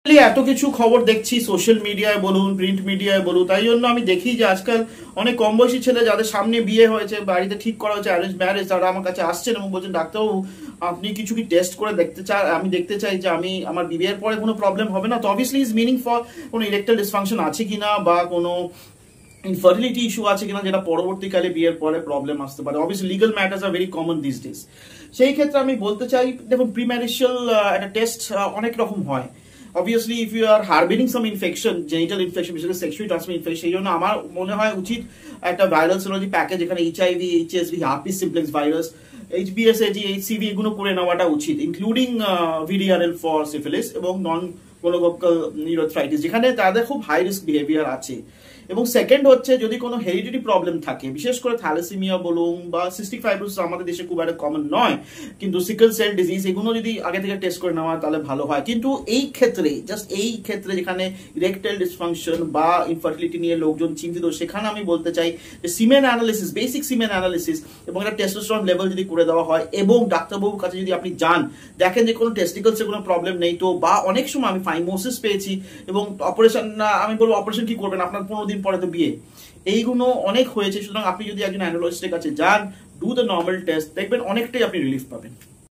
এত কিছু খবর দেখছি সোশ্যাল মিডিয়ায় বলুন, প্রিন্ট মিডিয়ায় বলুন, তাই জন্য আমি দেখি যে আজকাল অনেক কম বয়সী ছেলে যাদের সামনে বিয়ে হয়েছে, বাড়িতে ঠিক করা হয়েছে অ্যারেঞ্জ ম্যারেজ, তারা আমার কাছে আসছেন এবং বলছেন ডাক্তারবাবু আপনি কিছু কি টেস্ট করে আমি দেখতে চাই যে আমি আমার বিয়ের পরে কোনো প্রবলেম হবে না। তো অবভিয়াসলি ইজ মিনিং ফর কোনো ইরেকটাইল ডিসফাংশন আছে কিনা বা কোনো ইনফার্টিলিটি ইস্যু আছে কিনা যেটা পরবর্তীকালে বিয়ের পরে প্রবলেম আসতে পারে। Obviously legal matters are very common this days. সেই ক্ষেত্রে আমি বলতে চাই, দেখুন প্রিম্যারিশিয়াল একটা টেস্ট অনেক রকম হয়। Obviously, if you are harboring some infection, genital infection, which is sexually transmitted infection, সেই জন্য আমার মনে হয় উচিত একটা ভাইরাল সেরোলজি প্যাকেজ, এখানে HIV, HSV, herpes simplex virus, HBsAg, HCV এগুলো করে নেওয়াটা উচিত, ইনক্লুডিং VDRL ফর সিফিলিস এবং নন গোনোকক্কাল নিউরোথ্রাইটিস, যেখানে তাদের খুব হাই রিস্ক বিহেভিয়ার আছে। এবং সেকেন্ড হচ্ছে যদি কোনো হেরিডিটি প্রবলেম থাকে, বিশেষ করে থ্যালাসেমিয়া বলুন বা সিস্টিক ফাইব্রোসিস আমাদের দেশে খুব একটা কমন নয়, কিন্তু সিকল সেল ডিজিজ এগুলো যদি আগে থেকে টেস্ট করে নেওয়া তাহলে ভালো হয়। কিন্তু এই ক্ষেত্রে এই ক্ষেত্রে যেখানে ইরেকটাইল ডিসফাংশন বা ইনফার্টিলিটি নিয়ে লোকজন চিন্তিত, সেখানে আমি বলতে চাই যে সিমেন অ্যানালিসিস, বেসিক সিমেন অ্যানালিসিস এবং একটা টেস্টোস্টেরন লেভেল যদি করে দেওয়া হয় এবং ডাক্তারবাবুর কাছে যদি আপনি যান, দেখেন যে কোনো টেস্টিকলসে কোনো প্রবলেম নেই, তো বা অনেক সময় আমি ফাইমোসিস পেয়েছি এবং অপারেশন, আমি বলবো অপারেশন কি করবেন, আপনার 15 দিন পরে তো বিয়ে, এইগুলো অনেক হয়েছে। সুতরাং আপনি যদি একজন অ্যানালিস্টের কাছে যান, ডু দ্য নর্মাল টেস্ট, দেখবেন অনেকটাই আপনি রিলিফ পাবেন।